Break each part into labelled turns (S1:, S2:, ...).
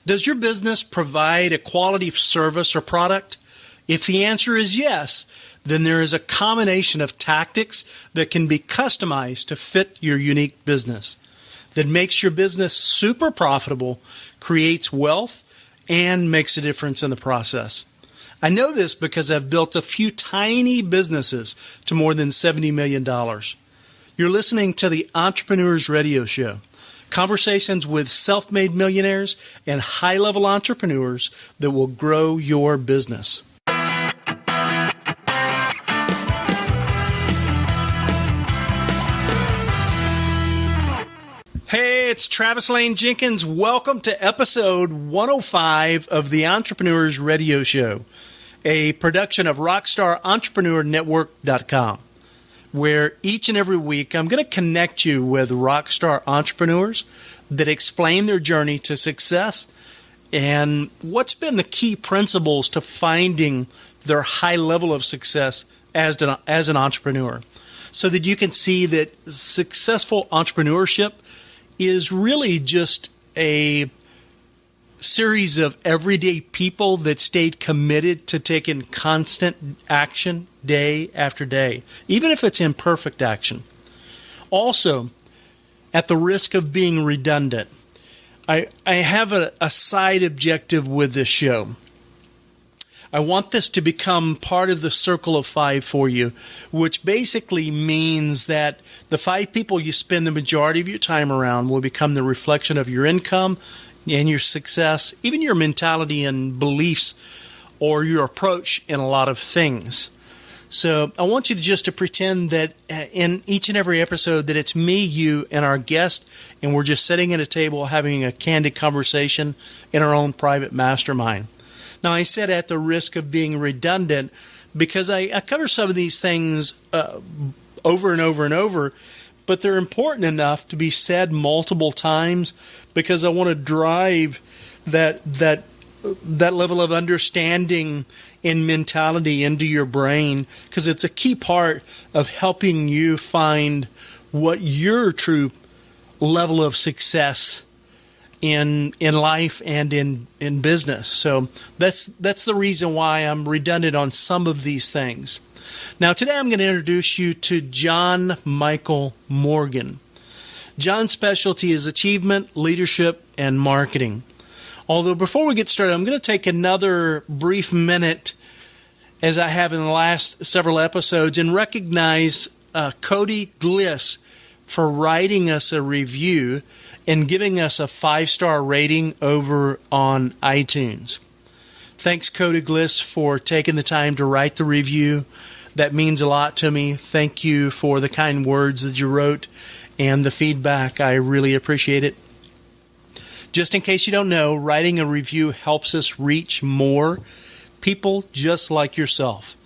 S1: Does your business provide a quality service or product? If the answer is yes, then there is a combination of tactics that can be customized to fit your unique business that makes your business super profitable, creates wealth, and makes a difference in the process. I know this because I've built a few tiny businesses to more than $70 million. You're listening to the Entrepreneurs Radio Show. Conversations with self-made millionaires and high-level entrepreneurs that will grow your business. Hey, it's Travis Lane Jenkins. Welcome to episode 105 of the Entrepreneurs Radio Show, a production of RockstarEntrepreneurNetwork.com, where each and every week I'm going to connect you with rockstar entrepreneurs that explain their journey to success and what's been the key principles to finding their high level of success as an entrepreneur, so that you can see that successful entrepreneurship is really just a series of everyday people that stayed committed to taking constant action day after day, even if it's imperfect action. Also, at the risk of being redundant, I have a side objective with this show. I want this to become part of the circle of five for you, which basically means that the five people you spend the majority of your time around will become the reflection of your income and your success, even your mentality and beliefs or your approach in a lot of things. So I want you to just to pretend that in each and every episode that it's me, you, and our guest, and we're just sitting at a table having a candid conversation in our own private mastermind. Now, I said at the risk of being redundant because I cover some of these things over and over and over, but they're important enough to be said multiple times because I want to drive that level of understanding and mentality into your brain, because it's a key part of helping you find what your true level of success in life and in business. So that's the reason why I'm redundant on some of these things. Now, today I'm going to introduce you to John Michael Morgan. John's specialty is achievement, leadership, and marketing. Although before we get started, I'm going to take another brief minute, as I have in the last several episodes, and recognize Cody Gliss for writing us a review and giving us a 5-star rating over on iTunes. Thanks, Cody Gliss, for taking the time to write the review. That means a lot to me. Thank you for the kind words that you wrote and the feedback. I really appreciate it. Just in case you don't know, writing a review helps us reach more people just like yourself.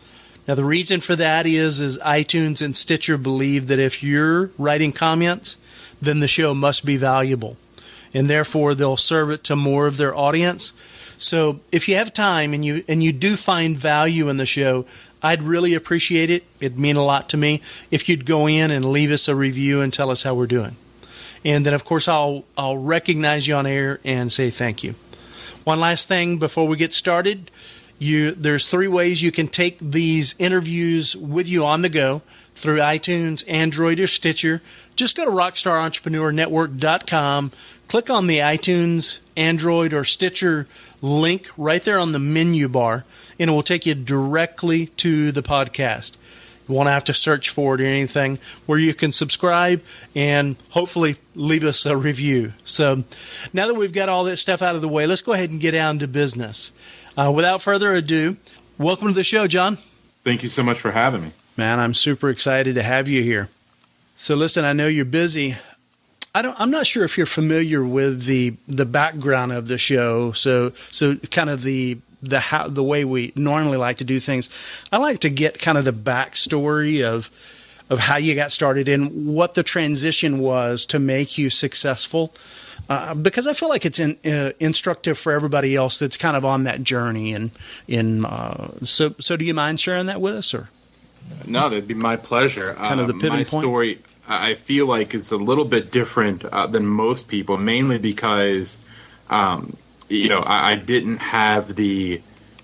S1: Now, the reason for that is iTunes and Stitcher believe that if you're writing comments, then the show must be valuable, and therefore they'll serve it to more of their audience. So if you have time and you do find value in the show, I'd really appreciate it. It'd mean a lot to me if you'd go in and leave us a review and tell us how we're doing. And then, of course, I'll recognize you on air and say thank you. One last thing before we get started. There's 3 ways you can take these interviews with you on the go through iTunes, Android, or Stitcher. Just go to RockstarEntrepreneurNetwork.com, click on the iTunes, Android, or Stitcher link right there on the menu bar, and it will take you directly to the podcast. You won't have to search for it or anything, where you can subscribe and hopefully leave us a review. So now that we've got all that stuff out of the way, let's go ahead and get down to business. Without further ado, welcome to the show, John.
S2: Thank you so much for having me.
S1: Man, I'm super excited to have you here. So listen, I know you're busy. I'm not sure if you're familiar with the background of the show. So kind of the way we normally like to do things. I like to get kind of the backstory of how you got started and what the transition was to make you successful. Because I feel like it's instructive for everybody else that's kind of on that journey. So do you mind sharing that with us, or?
S2: No, that'd be my pleasure.
S1: Kind of the pivot point.
S2: My story, I feel like, is a little bit different than most people, mainly because I didn't have the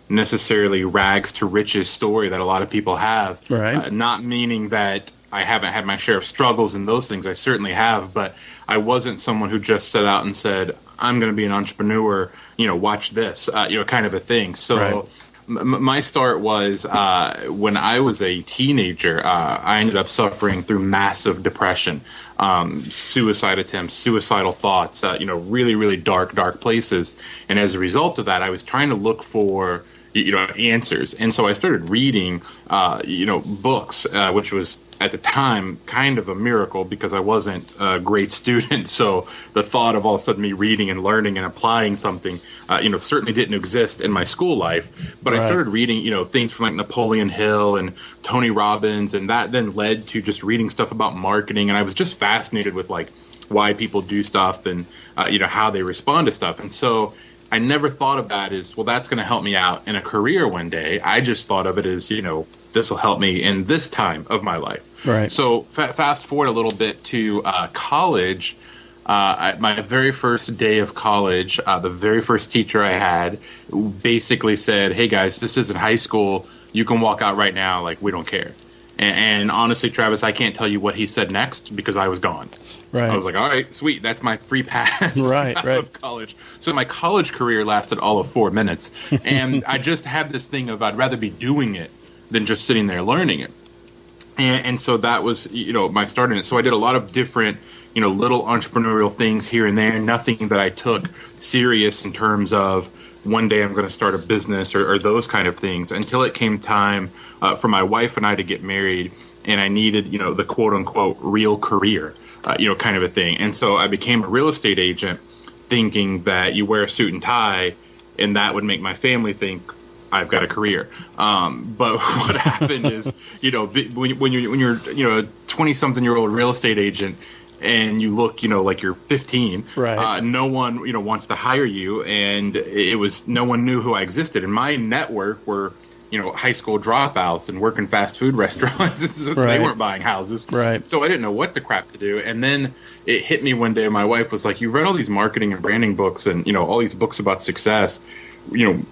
S2: necessarily rags to riches story that a lot of people have.
S1: Right.
S2: Not meaning that I haven't had my share of struggles and those things. I certainly have, but I wasn't someone who just set out and said, I'm going to be an entrepreneur, watch this, kind of a thing. So
S1: Right.
S2: my start was when I was a teenager. I ended up suffering through massive depression, suicide attempts, suicidal thoughts, really, really dark places. And as a result of that, I was trying to look for answers. And so I started reading, books, which was at the time kind of a miracle because I wasn't a great student. So the thought of all of a sudden me reading and learning and applying something, certainly didn't exist in my school life. But
S1: Right.
S2: I started reading, things from like Napoleon Hill and Tony Robbins. And that then led to just reading stuff about marketing. And I was just fascinated with like why people do stuff and, how they respond to stuff. And so I never thought of that as, well, that's going to help me out in a career one day. I just thought of it as, this will help me in this time of my life.
S1: Right.
S2: So fast forward a little bit to college. My very first day of college, the very first teacher I had basically said, hey, guys, this isn't high school. You can walk out right now. Like, we don't care. And honestly, Travis, I can't tell you what he said next because I was gone.
S1: Right.
S2: I was like, all right, sweet. That's my free pass
S1: Right,
S2: out
S1: right.
S2: of college. So my college career lasted all of 4 minutes. And I just had this thing of I'd rather be doing it than just sitting there learning it. And so that was, my start in it. So I did a lot of different, little entrepreneurial things here and there. Nothing that I took serious in terms of one day I'm going to start a business or those kind of things until it came time for my wife and I to get married. And I needed, the quote unquote real career, kind of a thing. And so I became a real estate agent thinking that you wear a suit and tie and that would make my family think I've got a career. But what happened is, when you're a 20-something-year-old real estate agent and you look, like you're 15,
S1: Right.
S2: no one, wants to hire you. And no one knew who I existed. And my network were, high school dropouts and working fast food restaurants. So
S1: Right.
S2: They weren't buying houses.
S1: Right.
S2: So I didn't know what the crap to do. And then it hit me one day. My wife was like, you've read all these marketing and branding books and, all these books about success.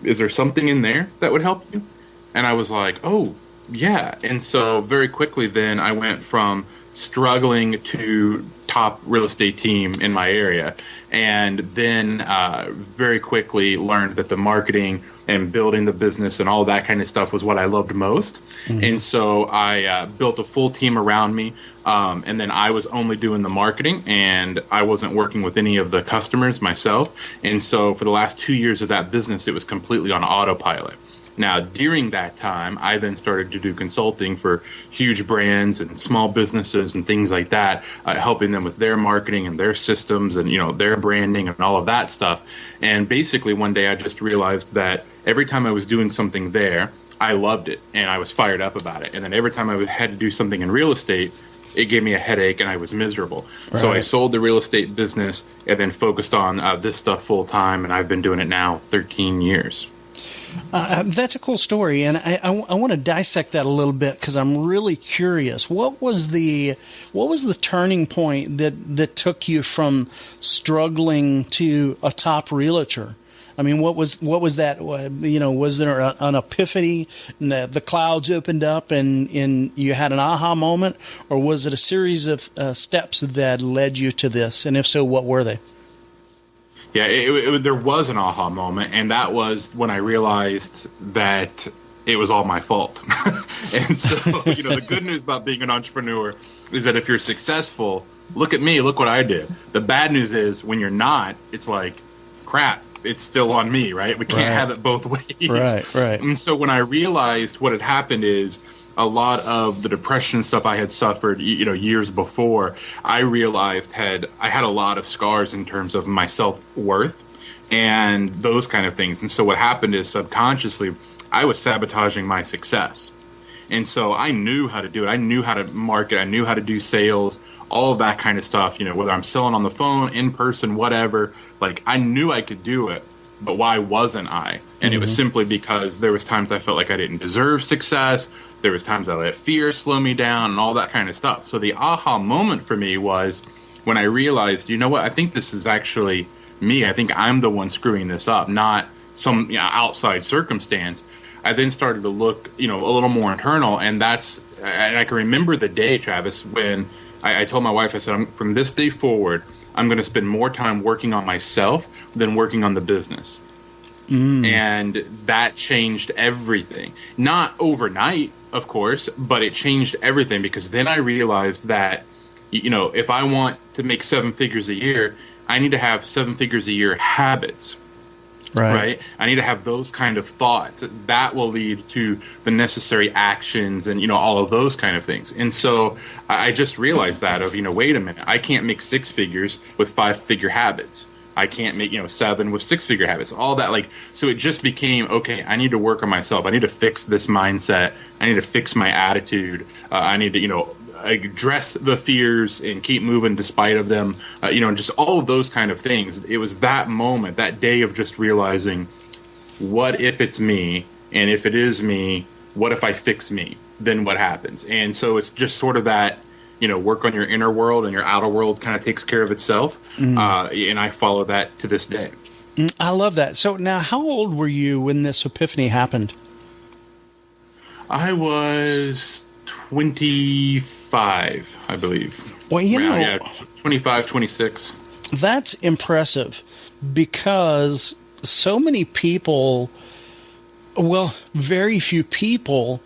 S2: Is there something in there that would help you? And I was like, oh, yeah. And so very quickly then I went from struggling to top real estate team in my area. And then very quickly learned that the marketing and building the business and all that kind of stuff was what I loved most. Mm-hmm. And so I built a full team around me. And then I was only doing the marketing and I wasn't working with any of the customers myself. And so for the last 2 years of that business, it was completely on autopilot. Now, during that time, I then started to do consulting for huge brands and small businesses and things like that, helping them with their marketing and their systems and, their branding and all of that stuff. And basically one day I just realized that every time I was doing something there, I loved it and I was fired up about it. And then every time I had to do something in real estate, it gave me a headache and I was miserable. Right. So I sold the real estate business and then focused on this stuff full time. And I've been doing it now 13 years.
S1: That's a cool story, and I want to dissect that a little bit because I'm really curious. What was the turning point that took you from struggling to a top realtor? I mean, what was that? Was there an epiphany and the clouds opened up and you had an aha moment, or was it a series of steps that led you to this? And if so, what were they?
S2: Yeah, there was an aha moment, and that was when I realized that it was all my fault. And so, the good news about being an entrepreneur is that if you're successful, look at me, look what I did. The bad news is when you're not, it's like, crap, it's still on me, right? We can't have it both ways.
S1: Right.
S2: And so when I realized what had happened is, a lot of the depression stuff I had suffered, years before, I realized I had a lot of scars in terms of my self-worth and those kind of things. And so what happened is subconsciously, I was sabotaging my success. And so I knew how to do it. I knew how to market. I knew how to do sales, all of that kind of stuff, whether I'm selling on the phone, in person, whatever. Like, I knew I could do it. But why wasn't I? And it was simply because there was times I felt like I didn't deserve success. There was times I let fear slow me down and all that kind of stuff. So the aha moment for me was when I realized, I think this is actually me. I think I'm the one screwing this up, not some outside circumstance. I then started to look, a little more internal, and I can remember the day, Travis, when I told my wife, I said, from this day forward, I'm going to spend more time working on myself than working on the business. And that changed everything. Not overnight, of course, but it changed everything, because then I realized that, if I want to make 7 figures a year, I need to have 7 figures a year habits. Right. I need to have those kind of thoughts that will lead to the necessary actions and, all of those kind of things. And so I just realized that wait a minute, I can't make 6 figures with 5-figure habits. I can't make, 7 with 6-figure habits, all that. So it just became, okay, I need to work on myself. I need to fix this mindset. I need to fix my attitude. I need to, address the fears and keep moving despite of them, and just all of those kind of things. It was that moment, that day of just realizing, what if it's me? And if it is me, what if I fix me? Then what happens? And so it's just sort of that, work on your inner world and your outer world kind of takes care of itself. And I follow that to this day.
S1: I love that. So now, how old were you when this epiphany happened?
S2: I was 25, I believe.
S1: Well,
S2: 25, 26.
S1: That's impressive, because so many people, very few people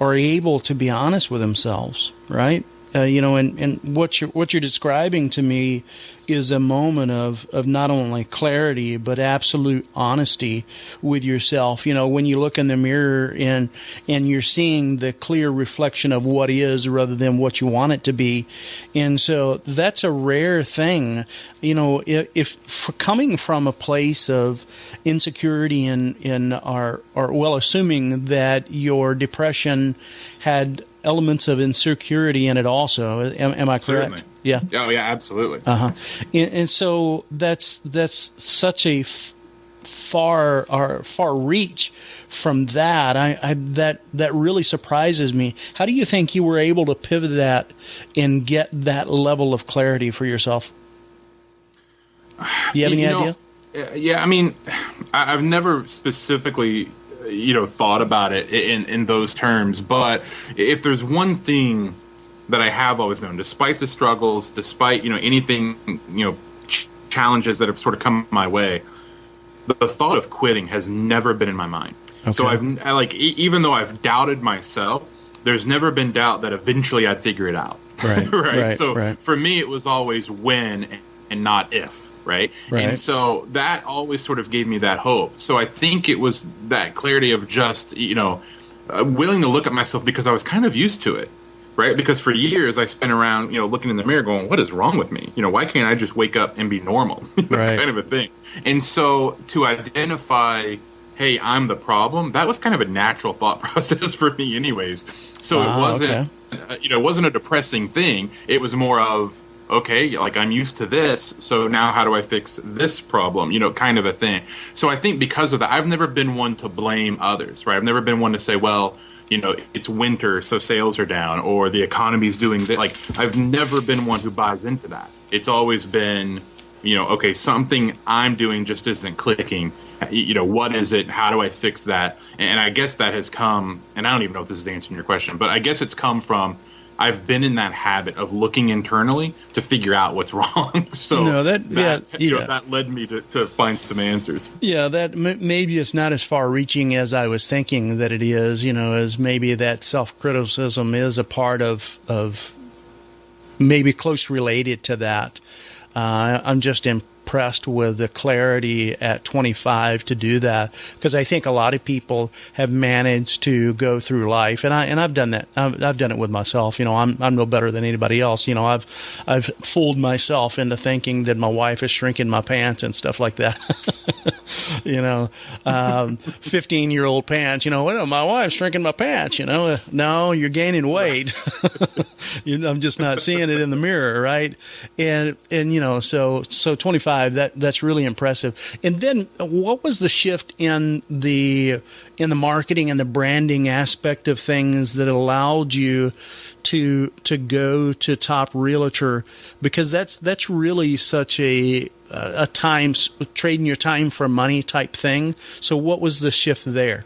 S1: are able to be honest with themselves, right? And what you're describing to me is a moment of not only clarity but absolute honesty with yourself. When you look in the mirror and you're seeing the clear reflection of what is rather than what you want it to be. And so that's a rare thing. If coming from a place of insecurity assuming that your depression had elements of insecurity in it also. Am I correct?
S2: Certainly.
S1: Yeah.
S2: Oh, yeah, absolutely.
S1: And so that's such a far reach from that. That really surprises me. How do you think you were able to pivot that and get that level of clarity for yourself? You have any idea?
S2: Yeah, I mean, I've never specifically thought about it in those terms. But if there's one thing that I have always known, despite the struggles, despite, anything, challenges that have sort of come my way, the thought of quitting has never been in my mind. Okay. So even though I've doubted myself, there's never been doubt that eventually I'd figure it out.
S1: Right.
S2: So for me, it was always when and not if. Right. And so that always sort of gave me that hope. So I think it was that clarity of just, willing to look at myself, because I was kind of used to it. Right. Because for years I spent around, looking in the mirror going, what is wrong with me? Why can't I just wake up and be normal? Kind of a thing. And so to identify, hey, I'm the problem, that was kind of a natural thought process for me anyways. So it wasn't, it wasn't a depressing thing. It was more of, okay, I'm used to this, so now how do I fix this problem? Kind of a thing. So I think because of that, I've never been one to blame others, right? I've never been one to say, well, it's winter, so sales are down, or the economy's doing this. I've never been one who buys into that. It's always been, okay, something I'm doing just isn't clicking. What is it? How do I fix that? And I guess that has come, and I don't even know if this is answering your question, but I guess it's come from, I've been in that habit of looking internally to figure out what's wrong. So that led me to find some answers. Yeah,
S1: that maybe it's not as far-reaching as I was thinking that it is. As maybe that self-criticism is a part of maybe close related to that. I'm just impressed with the clarity at 25 to do that, because I think a lot of people have managed to go through life, and I've done that. I've done it with myself. I'm no better than anybody else. I've fooled myself into thinking that my wife is shrinking my pants and stuff like that. 15-year-old pants. Well, my wife's shrinking my pants. No, you're gaining weight. I'm just not seeing it in the mirror, right? And so 25. 25. That's really impressive. And then, what was the shift in the marketing and the branding aspect of things that allowed you to go to Top Realtor? Because that's really such a time, trading your time for money type thing. So what was the shift there?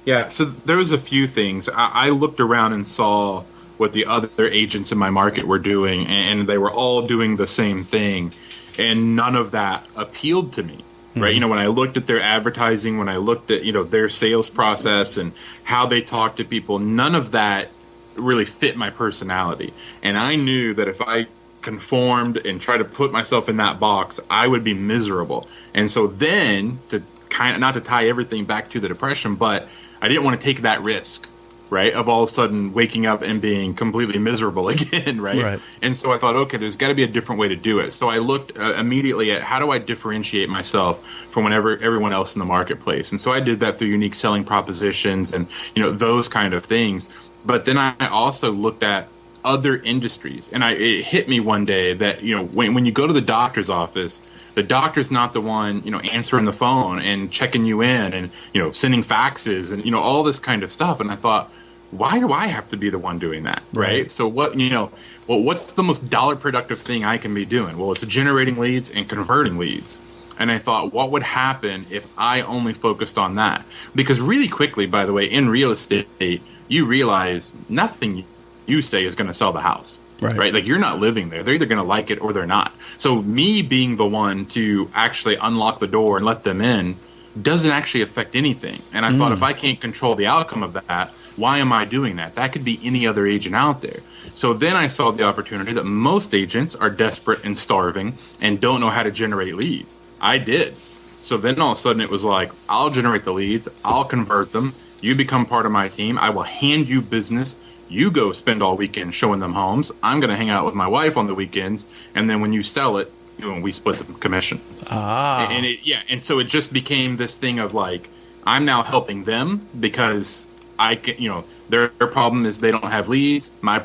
S2: Yeah, so there was a few things. I looked around and saw what the other agents in my market were doing, and they were all doing the same thing, and none of that appealed to me. Right? You know, when I looked at their advertising, when I looked at, their sales process and how they talk to people, none of that really fit my personality. And I knew that if I conformed and tried to put myself in that box, I would be miserable. And so then, to kind of, not to tie everything back to the depression, but I didn't want to take that risk, right, of all of a sudden waking up and being completely miserable again, right? And so I thought, okay, there's got to be a different way to do it. So I looked immediately at how do I differentiate myself from everyone else in the marketplace. And so I did that through unique selling propositions and, those kind of things. But then I also looked at other industries. And it hit me one day that, when you go to the doctor's office, the doctor's not the one, answering the phone and checking you in and, sending faxes and, all this kind of stuff. And I thought, why do I have to be the one doing that? Right. So what's the most dollar productive thing I can be doing? Well, it's generating leads and converting leads. And I thought, what would happen if I only focused on that? Because really quickly, by the way, in real estate, you realize nothing you say is going to sell the house. Right? Like, you're not living there. They're either going to like it or they're not. So me being the one to actually unlock the door and let them in doesn't actually affect anything. And I thought, if I can't control the outcome of that, why am I doing that? That could be any other agent out there. So then I saw the opportunity that most agents are desperate and starving and don't know how to generate leads. I did. So then all of a sudden it was like, I'll generate the leads. I'll convert them. You become part of my team. I will hand you business. You go spend all weekend showing them homes. I'm going to hang out with my wife on the weekends. And then when you sell it, we split the commission. And so it just became this thing of like, I'm now helping them because I can, their problem is they don't have leads. My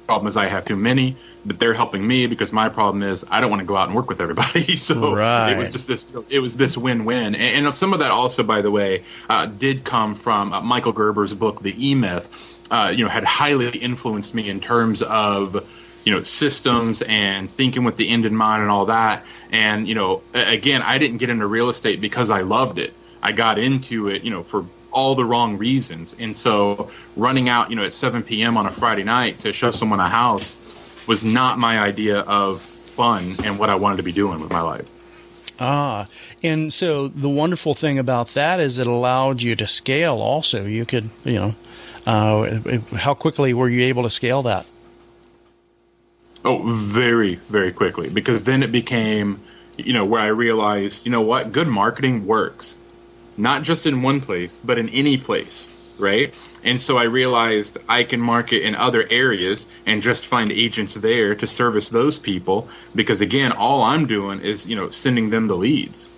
S2: problem is I have too many, but they're helping me because my problem is I don't want to go out and work with everybody. So it was just this win-win. And some of that also, by the way, did come from Michael Gerber's book, The E-Myth. Had highly influenced me in terms of, systems and thinking with the end in mind and all that. And, again, I didn't get into real estate because I loved it. I got into it, for all the wrong reasons. And so running out, at 7 p.m. on a Friday night to show someone a house was not my idea of fun and what I wanted to be doing with my life.
S1: And so the wonderful thing about that is it allowed you to scale also. You could, how quickly were you able to scale that?
S2: Oh, very, very quickly. Because then it became, where I realized, what? Good marketing works. Not just in one place, but in any place, right? And so I realized I can market in other areas and just find agents there to service those people. Because, again, all I'm doing is, sending them the leads,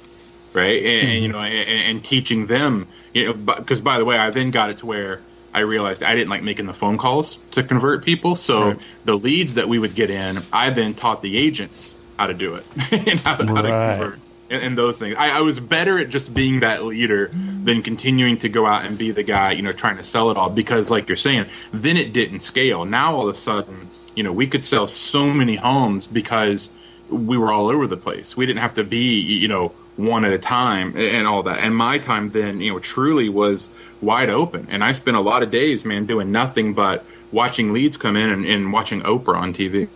S2: right? And and teaching them, because, by the way, I then got it to where I realized I didn't like making the phone calls to convert people. So the leads that we would get in, I then taught the agents how to do it and how to convert and those things. I was better at just being that leader than continuing to go out and be the guy, trying to sell it all. Because like you're saying, then it didn't scale. Now all of a sudden, we could sell so many homes because we were all over the place. We didn't have to be, one at a time and all that. And my time then, truly was wide open. And I spent a lot of days, man, doing nothing but watching leads come in and watching Oprah on TV.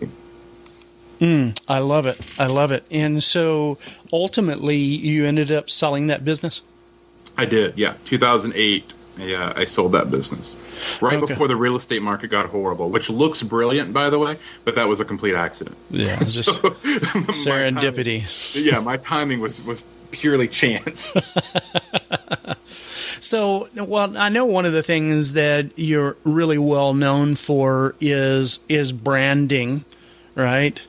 S1: I love it. I love it. And so ultimately you ended up selling that business?
S2: I did. Yeah. 2008. Yeah. I sold that business right before the real estate market got horrible, which looks brilliant, by the way, but that was a complete accident.
S1: Yeah. Just serendipity.
S2: My timing was purely chance.
S1: So, well, I know one of the things that you're really well known for is branding, right?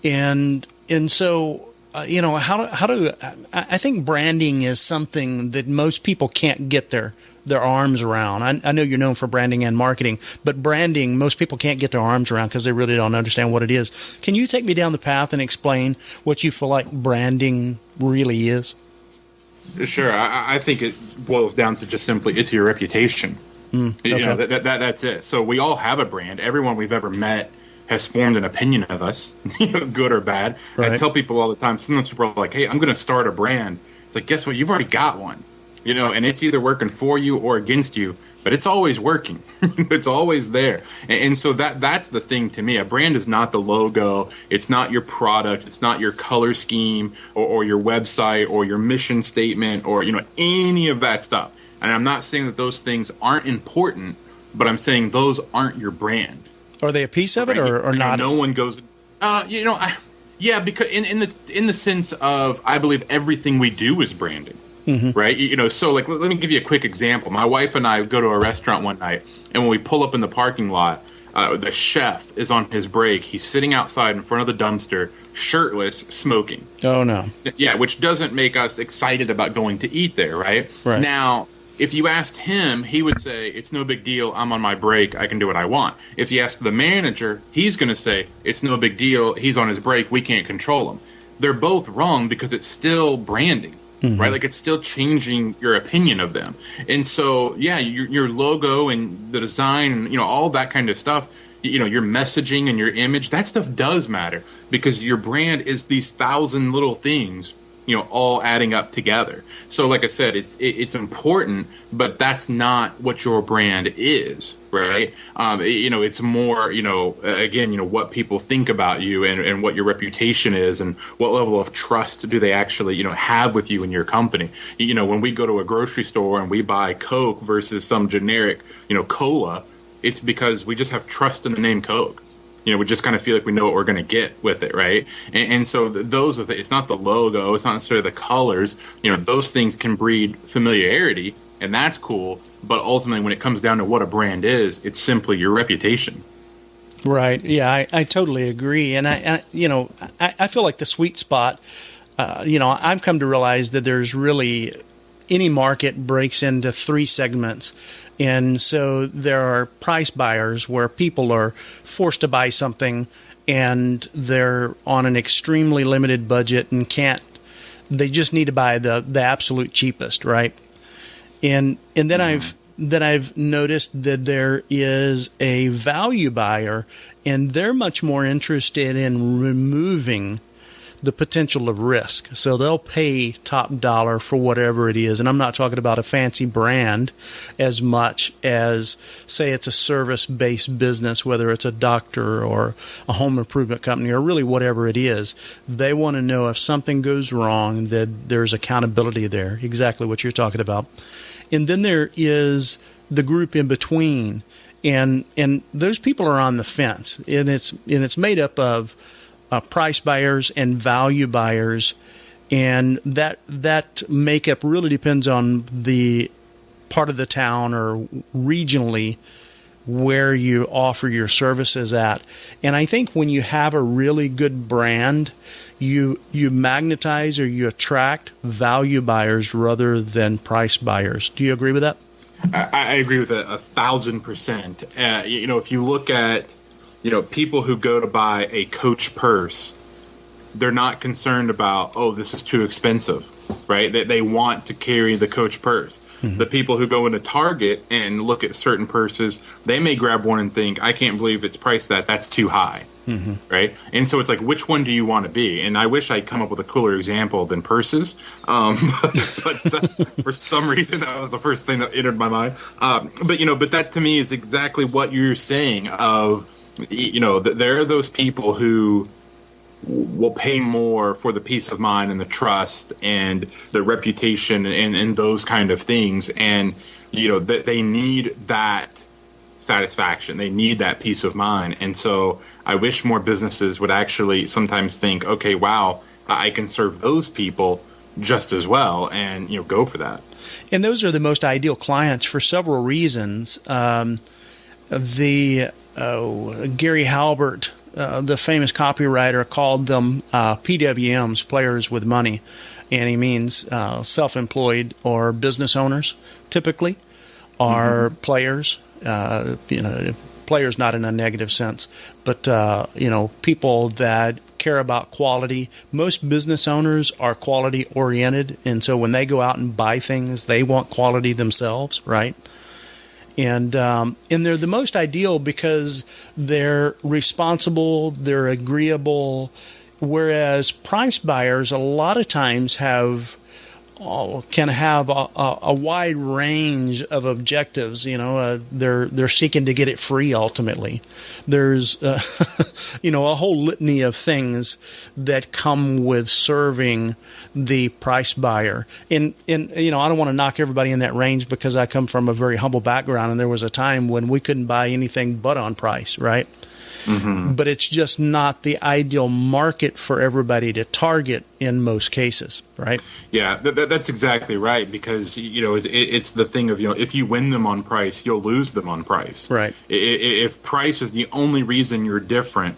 S1: And so I think branding is something that most people can't get their arms around. I know you're known for branding and marketing, but branding, most people can't get their arms around because they really don't understand what it is. Can you take me down the path and explain what you feel like branding really is?
S2: Sure. I think it boils down to just simply it's your reputation.
S1: Okay.
S2: That's it. So we all have a brand. Everyone we've ever met has formed an opinion of us, good or bad.
S1: Right.
S2: I tell people all the time, sometimes people are like, hey, I'm going to start a brand. It's like, guess what? You've already got one, and it's either working for you or against you, but it's always working. It's always there. And so that's the thing to me. A brand is not the logo. It's not your product. It's not your color scheme or your website or your mission statement or, any of that stuff. And I'm not saying that those things aren't important, but I'm saying those aren't your brand.
S1: Are they a piece of it or not?
S2: No one goes, yeah, because in the sense of, I believe everything we do is branding, right? So like, let me give you a quick example. My wife and I go to a restaurant one night, and when we pull up in the parking lot, the chef is on his break. He's sitting outside in front of the dumpster, shirtless, smoking.
S1: Oh, no.
S2: Yeah, which doesn't make us excited about going to eat there, right?
S1: Right.
S2: Now, if you asked him, he would say, it's no big deal. I'm on my break. I can do what I want. If you ask the manager, he's going to say, it's no big deal. He's on his break. We can't control him. They're both wrong because it's still branding, right? Like it's still changing your opinion of them. And so, yeah, your logo and the design and, all that kind of stuff, your messaging and your image, that stuff does matter because your brand is these 1,000 little things, all adding up together. So like I said, it's important, but that's not what your brand is, right? It's more, again, what people think about you and what your reputation is and what level of trust do they actually, have with you and your company. When we go to a grocery store and we buy Coke versus some generic, cola, it's because we just have trust in the name Coke. We just kind of feel like we know what we're going to get with it, right? And so those are it's not the logo, it's not necessarily the colors. Those things can breed familiarity, and that's cool. But ultimately, when it comes down to what a brand is, it's simply your reputation.
S1: Right. Yeah, I totally agree. And I feel like the sweet spot. I've come to realize that there's really any market breaks into 3 segments. And so there are price buyers where people are forced to buy something and they're on an extremely limited budget and they just need to buy the absolute cheapest, right? And then I've noticed that there is a value buyer and they're much more interested in removing the potential of risk. So they'll pay top dollar for whatever it is. And I'm not talking about a fancy brand as much as, say, it's a service-based business, whether it's a doctor or a home improvement company or really whatever it is. They want to know if something goes wrong, that there's accountability there, exactly what you're talking about. And then there is the group in between. And those people are on the fence. And it's made up of price buyers and value buyers, and that makeup really depends on the part of the town or regionally where you offer your services at. And I think when you have a really good brand, you magnetize or you attract value buyers rather than price buyers. Do you agree with that?
S2: I agree with it 1,000%. If you look at people who go to buy a Coach purse, they're not concerned about, this is too expensive, right? They want to carry the Coach purse. The people who go into Target and look at certain purses, they may grab one and think, I can't believe it's priced that's too high, right? And so it's like, which one do you want to be? And I wish I'd come up with a cooler example than purses, but for some reason that was the first thing that entered my mind. But that to me is exactly what you're saying of, there are those people who will pay more for the peace of mind and the trust and the reputation and those kind of things. And, that they need that satisfaction. They need that peace of mind. And so I wish more businesses would actually sometimes think, okay, wow, I can serve those people just as well and, go for that.
S1: And those are the most ideal clients for several reasons. Gary Halbert the famous copywriter called them PWMs, players with money, and he means self-employed or business owners typically are players. Players not in a negative sense, but people that care about quality. Most business owners are quality oriented, and so when they go out and buy things, they want quality themselves, right? And they're the most ideal because they're responsible, they're agreeable, whereas price buyers a lot of times can have a wide range of objectives. They're seeking to get it free ultimately. There's a whole litany of things that come with serving the price buyer. And I don't want to knock everybody in that range because I come from a very humble background, and there was a time when we couldn't buy anything but on price, right? But it's just not the ideal market for everybody to target in most cases, right?
S2: Yeah, that's exactly right, because it's the thing of if you win them on price, you'll lose them on price.
S1: Right.
S2: If price is the only reason you're different,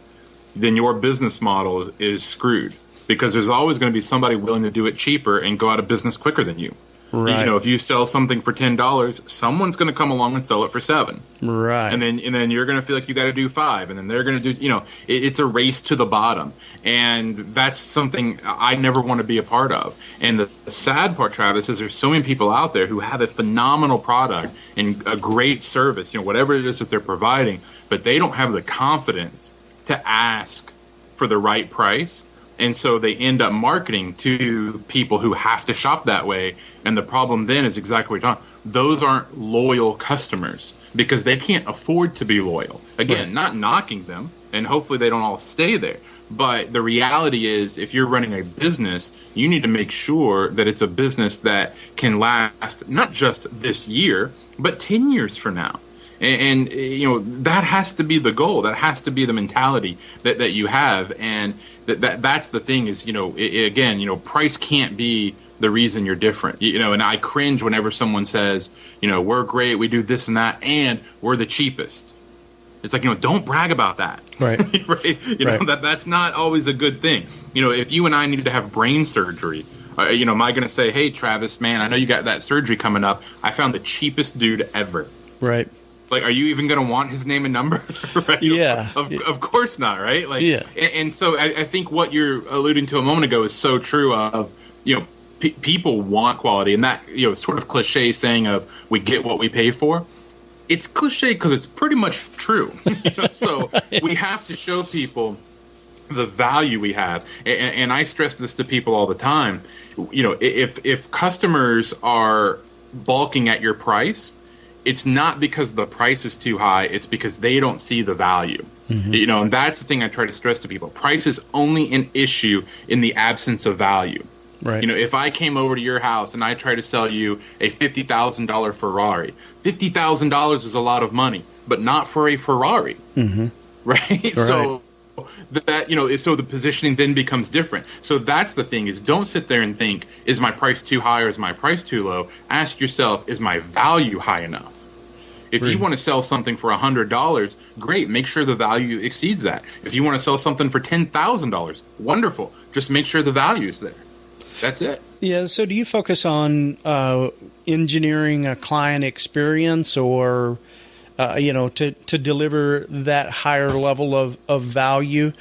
S2: then your business model is screwed, because there's always going to be somebody willing to do it cheaper and go out of business quicker than you.
S1: Right.
S2: If you sell something for $10, someone's going to come along and sell it for $7.
S1: Right.
S2: And then you're going to feel like you got to do $5, and then they're going to do. It's a race to the bottom, and that's something I never want to be a part of. And the sad part, Travis, is there's so many people out there who have a phenomenal product and a great service, whatever it is that they're providing, but they don't have the confidence to ask for the right price. And so they end up marketing to people who have to shop that way. And the problem then is exactly what you're talking about. Those aren't loyal customers because they can't afford to be loyal. Again, not knocking them, and hopefully they don't all stay there. But the reality is, if you're running a business, you need to make sure that it's a business that can last not just this year, but 10 years from now. And that has to be the goal. That has to be the mentality that you have. And that's the thing is, price can't be the reason you're different. And I cringe whenever someone says, we're great, we do this and that, and we're the cheapest. It's like, don't brag about that.
S1: Right.
S2: Right. That's not always a good thing. If you and I needed to have brain surgery, am I going to say, hey, Travis, man, I know you got that surgery coming up. I found the cheapest dude ever.
S1: Right.
S2: Like, are you even going to want his name and number? Right?
S1: Yeah.
S2: Of course not, right? Like,
S1: yeah.
S2: And so I think what you're alluding to a moment ago is so true of, people want quality, and that, sort of cliche saying of we get what we pay for. It's cliche because it's pretty much true. So we have to show people the value we have. And I stress this to people all the time. If customers are balking at your price, it's not because the price is too high. It's because they don't see the value. And that's the thing I try to stress to people. Price is only an issue in the absence of value.
S1: Right.
S2: If I came over to your house and I try to sell you a $50,000 Ferrari, $50,000 is a lot of money, but not for a Ferrari. Right? So so the positioning then becomes different. So that's the thing is, don't sit there and think, is my price too high or is my price too low? Ask yourself, is my value high enough? If you want to sell something for $100, great. Make sure the value exceeds that. If you want to sell something for $10,000, wonderful. Just make sure the value is there. That's it.
S1: Yeah. So do you focus on engineering a client experience or to deliver that higher level of value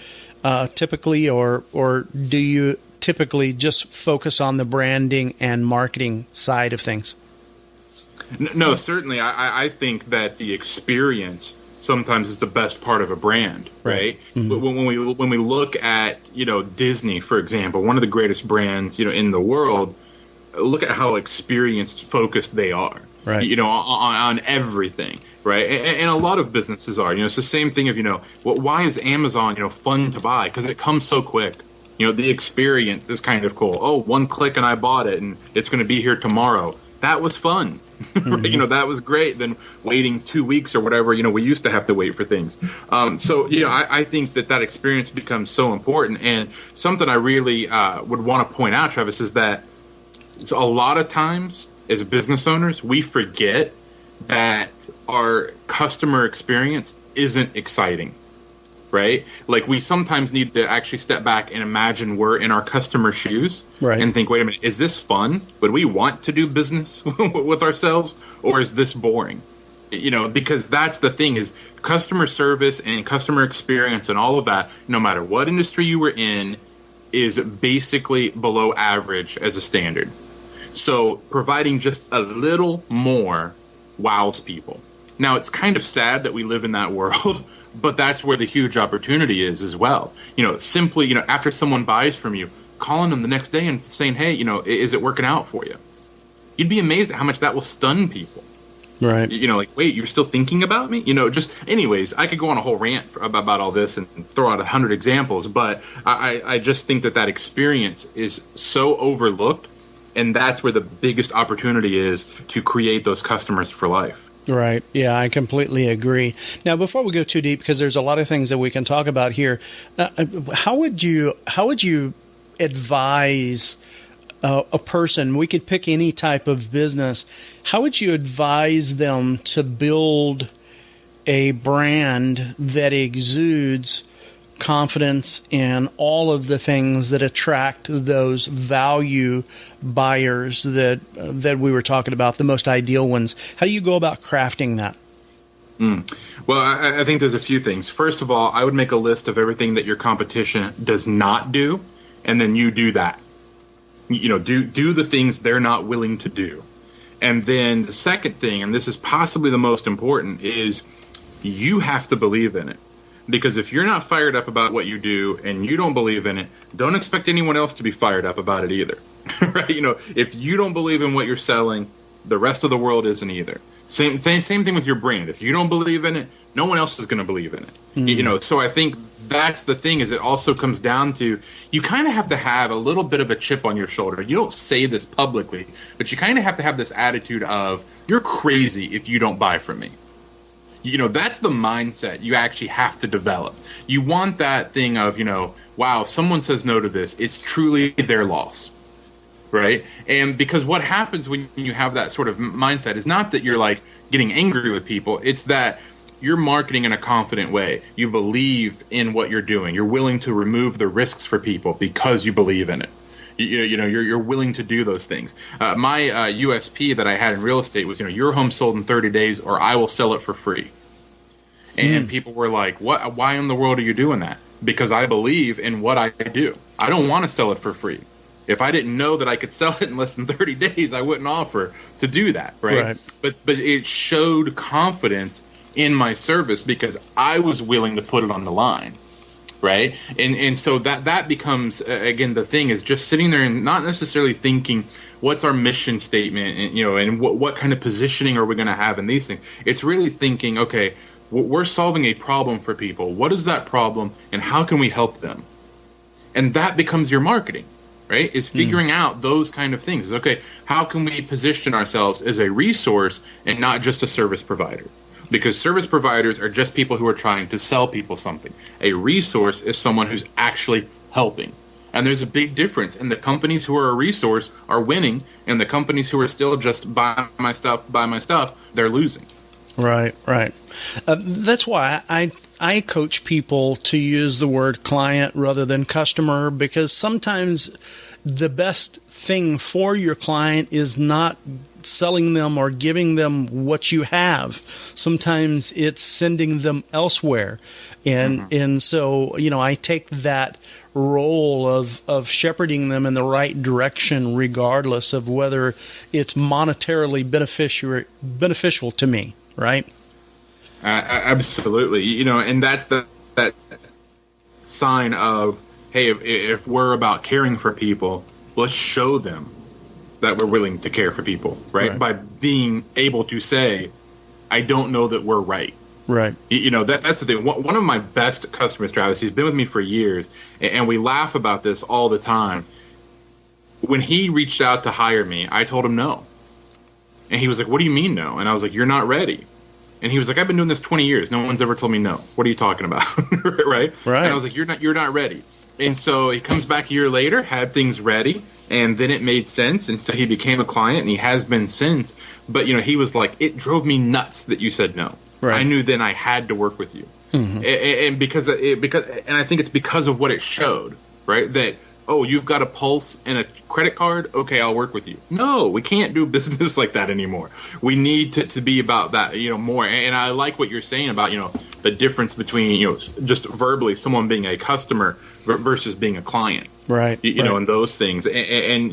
S1: typically, or do you typically just focus on the branding and marketing side of things?
S2: No, certainly. I think that the experience sometimes is the best part of a brand, right? When we look at Disney, for example, one of the greatest brands in the world, look at how experienced focused they are,
S1: right?
S2: On everything. Right, and a lot of businesses are. It's the same thing of why is Amazon fun to buy? Because it comes so quick. The experience is kind of cool. Oh, one click and I bought it, and it's going to be here tomorrow. That was fun. Right? That was great. Then waiting 2 weeks or whatever. We used to have to wait for things. I think that experience becomes so important. And something I really would want to point out, Travis, is that a lot of times as business owners we forget that our customer experience isn't exciting. right? Like, we sometimes need to actually step back and imagine we're in our customer's shoes,
S1: Right.
S2: and think, wait a minute, is this fun? Would we want to do business with ourselves, or is this boring? Because that's the thing, is customer service and customer experience and all of that, no matter what industry you were in, is basically below average as a standard. So providing just a little more wows people. Now, it's kind of sad that we live in that world, but that's where the huge opportunity is as well. Simply, after someone buys from you, calling them the next day and saying, hey, is it working out for you? You'd be amazed at how much that will stun people.
S1: Right.
S2: Like, wait, you're still thinking about me? Anyways, I could go on a whole rant about all this and throw out 100 examples, but I just think that experience is so overlooked, and that's where the biggest opportunity is to create those customers for life.
S1: Right. Yeah, I completely agree. Now, before we go too deep, because there's a lot of things that we can talk about here, how would you advise a person? We could pick any type of business. How would you advise them to build a brand that exudes confidence in all of the things that attract those value buyers that we were talking about, the most ideal ones? How do you go about crafting that?
S2: Well, I think there's a few things. First of all, I would make a list of everything that your competition does not do, and then you do that. Do the things they're not willing to do. And then the second thing, and this is possibly the most important, is you have to believe in it. Because if you're not fired up about what you do and you don't believe in it, don't expect anyone else to be fired up about it either. Right? If you don't believe in what you're selling, the rest of the world isn't either. Same thing with your brand. If you don't believe in it, no one else is going to believe in it. Mm-hmm. So I think that's the thing, is it also comes down to, you kind of have to have a little bit of a chip on your shoulder. You don't say this publicly, but you kind of have to have this attitude of, you're crazy if you don't buy from me. That's the mindset you actually have to develop. You want that thing of, wow, if someone says no to this, it's truly their loss, right? And because what happens when you have that sort of mindset is not that you're like getting angry with people, it's that you're marketing in a confident way. You believe in what you're doing. You're willing to remove the risks for people because you believe in it. You're willing to do those things. My USP that I had in real estate was, your home sold in 30 days or I will sell it for free. And people were like, "What? Why in the world are you doing that?" Because I believe in what I do. I don't want to sell it for free. If I didn't know that I could sell it in less than 30 days, I wouldn't offer to do that, right? But it showed confidence in my service because I was willing to put it on the line. Right. And so that becomes, again, the thing is just sitting there and not necessarily thinking, what's our mission statement, and what kind of positioning are we going to have in these things? It's really thinking, okay, we're solving a problem for people. What is that problem and how can we help them? And that becomes your marketing, right? Is figuring out those kind of things. Okay, how can we position ourselves as a resource and not just a service provider? Because service providers are just people who are trying to sell people something. A resource is someone who's actually helping. And there's a big difference. And the companies who are a resource are winning, and the companies who are still just buy my stuff, they're losing.
S1: Right. That's why I coach people to use the word client rather than customer, because sometimes the best thing for your client is not selling them or giving them what you have. Sometimes it's sending them elsewhere. And so, I take that role of shepherding them in the right direction, regardless of whether it's monetarily beneficial to me, right?
S2: Absolutely. And that's that sign of, hey, if we're about caring for people, let's show them that we're willing to care for people, right? By being able to say, I don't know that we're right.
S1: Right.
S2: That's the thing. One of my best customers, Travis, he's been with me for years, and we laugh about this all the time. When he reached out to hire me, I told him no. And he was like, what do you mean no? And I was like, you're not ready. And he was like, I've been doing this 20 years. No one's ever told me no. What are you talking about? Right? And I was like, you're not ready. And so he comes back a year later, had things ready, and then it made sense. And so he became a client, and he has been since. But, he was like, it drove me nuts that you said no. Right. I knew then I had to work with you. And because I think it's because of what it showed, right? That, oh, you've got a Pulse and a credit card? Okay, I'll work with you. No, we can't do business like that anymore. We need to be about that, more. And I like what you're saying about, the difference between, just verbally someone being a customer versus being a client.
S1: Right.
S2: And those things. And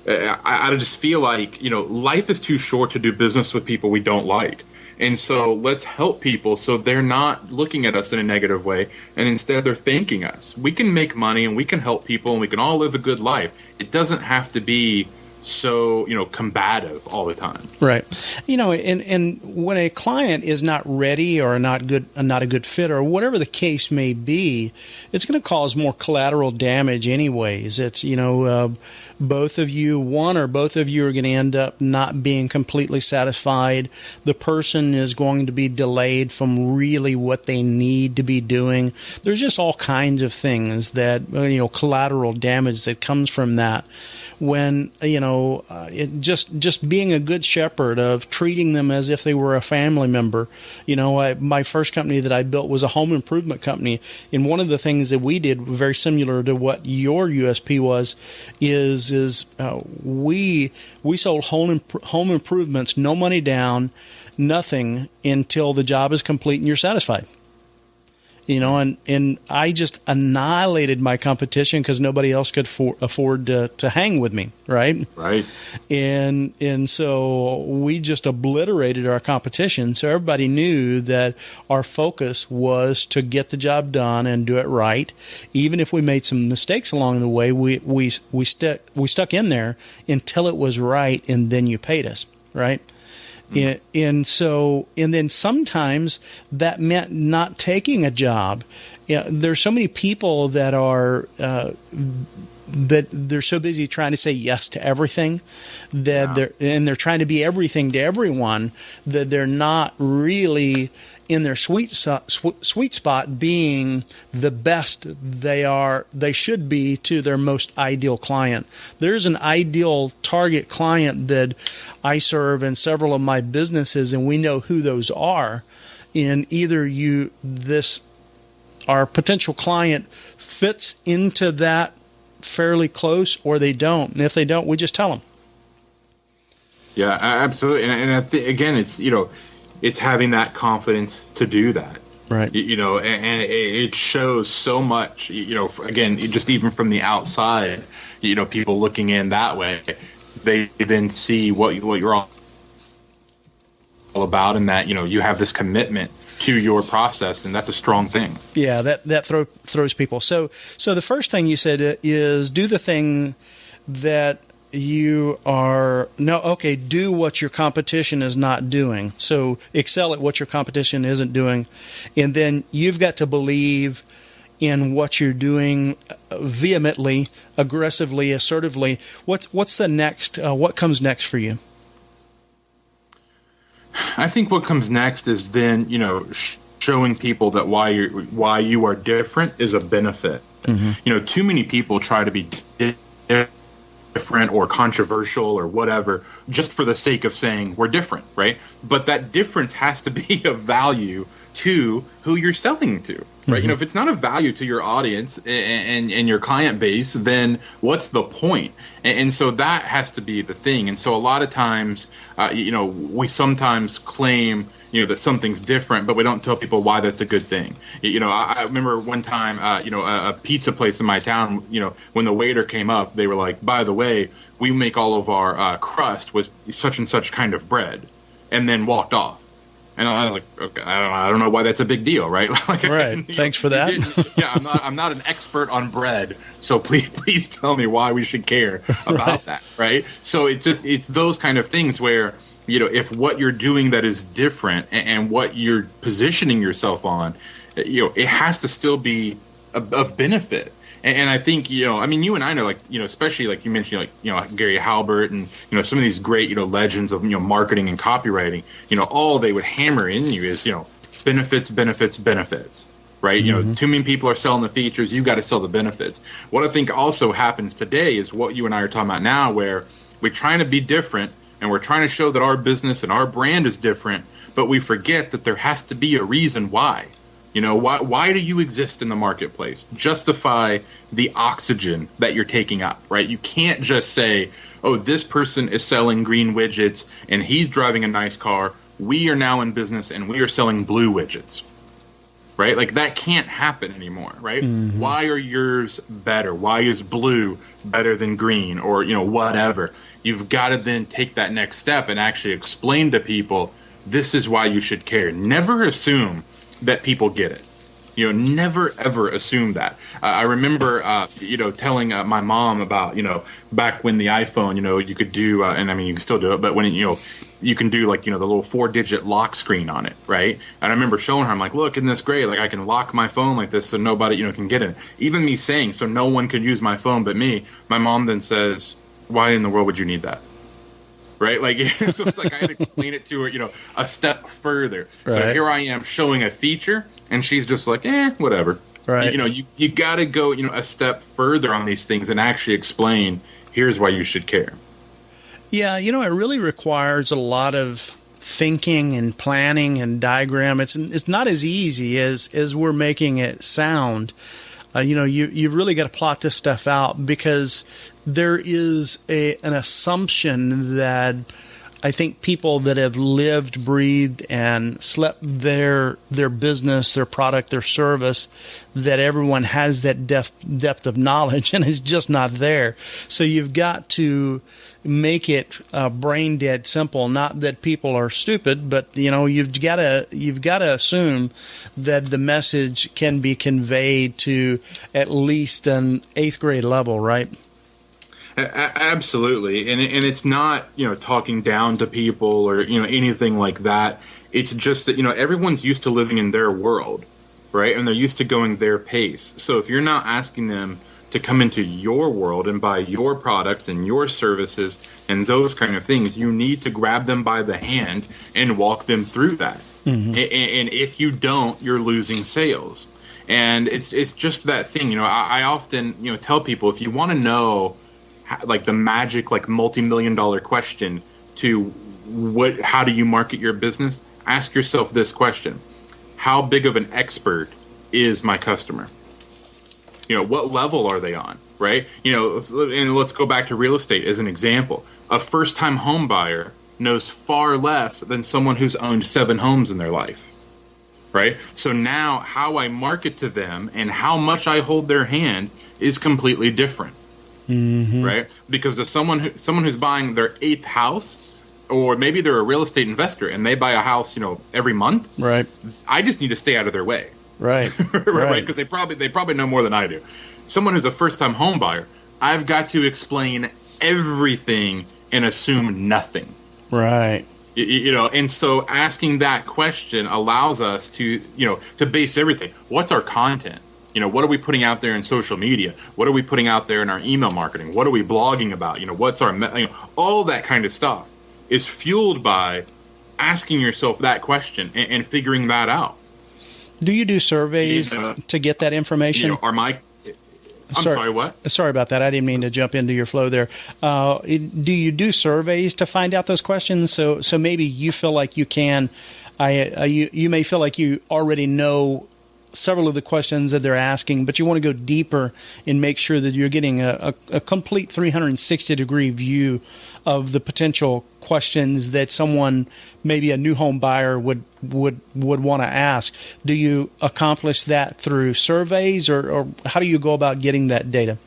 S2: I just feel like, life is too short to do business with people we don't like. And so let's help people so they're not looking at us in a negative way, and instead they're thanking us. We can make money and we can help people and we can all live a good life. It doesn't have to be so, combative all the time.
S1: Right. And when a client is not ready or not a good fit or whatever the case may be, it's going to cause more collateral damage anyways. It's, both of you, one or both of you are going to end up not being completely satisfied. The person is going to be delayed from really what they need to be doing. There's just all kinds of things that, collateral damage that comes from that. When, just being a good shepherd of treating them as if they were a family member. My first company that I built was a home improvement company. And one of the things that we did, very similar to what your USP was, is we sold home improvements, no money down, nothing until the job is complete and you're satisfied. And I just annihilated my competition because nobody else could afford to hang with me, right?
S2: Right.
S1: And so we just obliterated our competition. So everybody knew that our focus was to get the job done and do it right. Even if we made some mistakes along the way, we stuck in there until it was right, and then you paid us, right? And then sometimes that meant not taking a job. There's so many people that are that they're so busy trying to say yes to everything that they're trying to be everything to everyone that they're not really in their sweet spot being the best they should be to their most ideal client. There's an ideal target client that I serve in several of my businesses, and we know who those are. And either our potential client fits into that fairly close, or they don't. And if they don't, we just tell them.
S2: Yeah, absolutely. And I think, again, it's having that confidence to do that.
S1: Right.
S2: And it shows so much, again, just even from the outside, people looking in that way, they then see what you're all about, and that, you have this commitment to your process, and that's a strong thing.
S1: Yeah, that throws people. So the first thing you said is do the thing that do what your competition is not doing. So excel at what your competition isn't doing. And then you've got to believe in what you're doing vehemently, aggressively, assertively. What's the next? What comes next for you?
S2: I think what comes next is then, showing people that why you are different is a benefit. Mm-hmm. Too many people try to be different or controversial or whatever just for the sake of saying we're different, right? But that difference has to be of value to who you're selling to, right?
S1: Mm-hmm.
S2: If it's not of value to your audience and your client base, then what's the point? And so that has to be the thing. And so a lot of times, we sometimes claim that something's different, but we don't tell people why that's a good thing. I remember one time, a pizza place in my town, when the waiter came up, they were like, by the way, we make all of our crust with such and such kind of bread, and then walked off. And I was like, okay, I don't know why that's a big deal, right?
S1: Right. Thanks for that.
S2: I'm not an expert on bread, so please tell me why we should care about that, right? So it's those kind of things where, if what you're doing that is different and what you're positioning yourself on, it has to still be of benefit. And I think, you and I know, especially like you mentioned, Gary Halbert and, some of these great, legends of, marketing and copywriting, all they would hammer in you is, benefits, right? Mm-hmm. Too many people are selling the features. You've got to sell the benefits. What I think also happens today is what you and I are talking about now, where we're trying to be different and we're trying to show that our business and our brand is different, but we forget that there has to be a reason why. You know, why do you exist in the marketplace? Justify the oxygen that you're taking up, right? You can't just say, oh, this person is selling green widgets and he's driving a nice car. We are now in business and we are selling blue widgets, right? Like that can't happen anymore, right? Mm-hmm. Why are yours better? Why is blue better than green, or, you know, whatever? You've got to then take that next step and actually explain to people, this is why you should care. Never assume that people get it. You know, never ever assume that. I remember, telling my mom about, back when the iPhone, you could do, and I mean, you can still do it, but when, you can do like, the little 4-digit lock screen on it, right? And I remember showing her, I'm like, look, isn't this great? Like, I can lock my phone like this so nobody, can get in it. Even me saying, so no one could use my phone but me, my mom then says, why in the world would you need that? Right? Like, so it's like I had to explain it to her, a step further. Right. So here I am showing a feature, and she's just like, whatever. Right. You got to go, a step further on these things and actually explain, here's why you should care.
S1: Yeah, it really requires a lot of thinking and planning and diagram. It's not as easy as we're making it sound. You've really got to plot this stuff out, because there is an assumption that I think people that have lived, breathed, and slept their business, their product, their service, that everyone has that depth of knowledge, and it's just not there. So you've got to make it brain dead simple. Not that people are stupid, but you've got to assume that the message can be conveyed to at least an 8th grade level, right?
S2: Absolutely, and it's not talking down to people or anything like that. It's just that everyone's used to living in their world, right? And they're used to going their pace. So if you're not asking them to come into your world and buy your products and your services and those kind of things, you need to grab them by the hand and walk them through that. Mm-hmm. And if you don't, you're losing sales. And it's just that thing. I often tell people, if you want to know like the magic, like multi-million-dollar question to how do you market your business? Ask yourself this question: how big of an expert is my customer? What level are they on, right? And let's go back to real estate as an example. A first-time home buyer knows far less than someone who's owned 7 homes in their life, right? So now how I market to them and how much I hold their hand is completely different. Mm-hmm. Right? Because there's someone who's buying their 8th house, or maybe they're a real estate investor and they buy a house, every month.
S1: Right.
S2: I just need to stay out of their way.
S1: Right.
S2: Right. Because they probably know more than I do. Someone who's a first-time home buyer, I've got to explain everything and assume nothing.
S1: Right.
S2: And so asking that question allows us to base everything. What's our content? What are we putting out there in social media? What are we putting out there in our email marketing? What are we blogging about? What's our, all that kind of stuff is fueled by asking yourself that question and figuring that out.
S1: Do you do surveys to get that information?
S2: I'm sorry, what?
S1: Sorry about that. I didn't mean to jump into your flow there. Do you do surveys to find out those questions? So maybe you feel like you can. You may feel like you already know several of the questions that they're asking, but you want to go deeper and make sure that you're getting a complete 360-degree view of the potential questions that someone, maybe a new home buyer, would want to ask. Do you accomplish that through surveys, or how do you go about getting that data?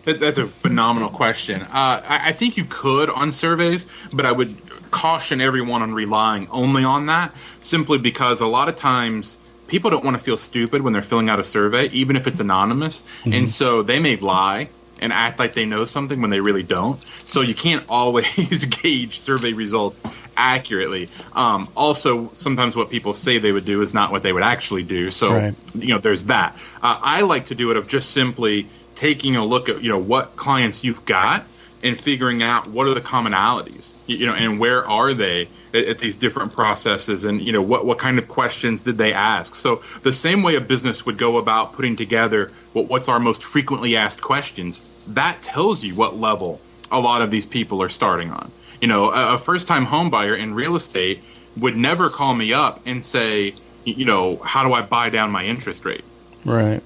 S2: That's a phenomenal question. I think you could on surveys, but I would caution everyone on relying only on that, simply because a lot of times people don't want to feel stupid when they're filling out a survey, even if it's anonymous. Mm-hmm. And so they may lie and act like they know something when they really don't. So you can't always gauge survey results accurately. Also, sometimes what people say they would do is not what they would actually do. So, right. There's that. I like to do it of just simply taking a look at, what clients you've got and figuring out what are the commonalities, and where are they at these different processes, and what kind of questions did they ask. So the same way a business would go about putting together what's our most frequently asked questions, that tells you what level a lot of these people are starting on. A first-time home buyer in real estate would never call me up and say, how do I buy down my interest rate?
S1: Right.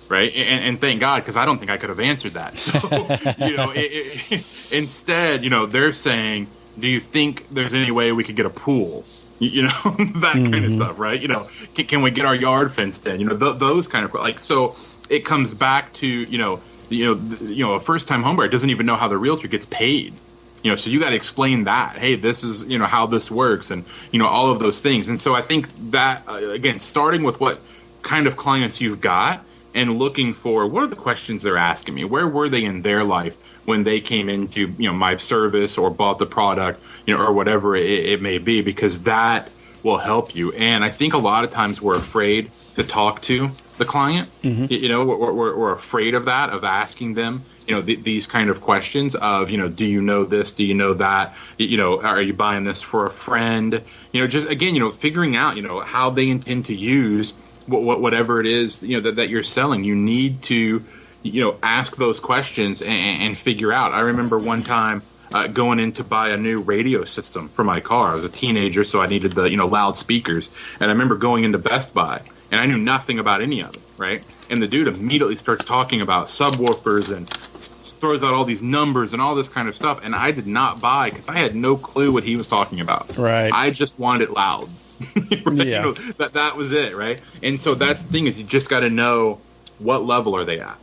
S2: Right. And thank God, because I don't think I could have answered that. So, instead, they're saying, do you think there's any way we could get a pool? That kind of stuff. Right. Can we get our yard fenced in? Those kind of so it comes back to, a first time homebuyer doesn't even know how the realtor gets paid. So you got to explain that. Hey, this is, how this works and, all of those things. And so I think that, again, starting with what kind of clients you've got and looking for what are the questions they're asking me? Where were they in their life when they came into, my service or bought the product, or whatever it may be, because that will help you. And I think a lot of times we're afraid to talk to the client. We're afraid of that, of asking them, these kind of questions of, do you know this? Do you know that? Are you buying this for a friend? Just again, figuring out, how they intend to use whatever it is, that you're selling. You need to, ask those questions and figure out. I remember one time going in to buy a new radio system for my car. I was a teenager, so I needed the, loudspeakers. And I remember going into Best Buy, and I knew nothing about any of it, right? And the dude immediately starts talking about subwoofers and throws out all these numbers and all this kind of stuff. And I did not buy because I had no clue what he was talking about.
S1: Right.
S2: I just wanted it loud. Right?
S1: Yeah.
S2: That was it, right? And so that's the thing is you just got to know what level are they at.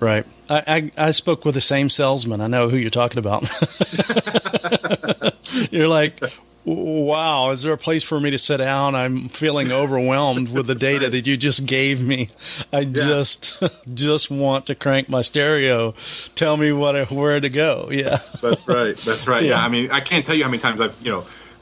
S1: Right. I spoke with the same salesman. I know who you're talking about. You're like, wow, is there a place for me to sit down? I'm feeling overwhelmed with the data that you just gave me. I just want to crank my stereo. Tell me where to go. Yeah.
S2: That's right. Yeah. I mean, I can't tell you how many times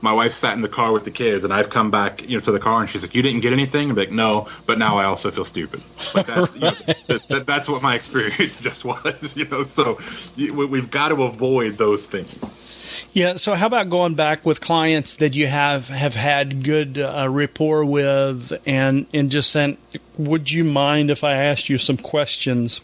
S2: my wife sat in the car with the kids, and I've come back, to the car, and she's like, "You didn't get anything?" I'm like, "No, but now I also feel stupid." Like that's, right. That's what my experience just was, So we've got to avoid those things.
S1: Yeah. So how about going back with clients that you have had good rapport with, and just saying, "Would you mind if I asked you some questions?"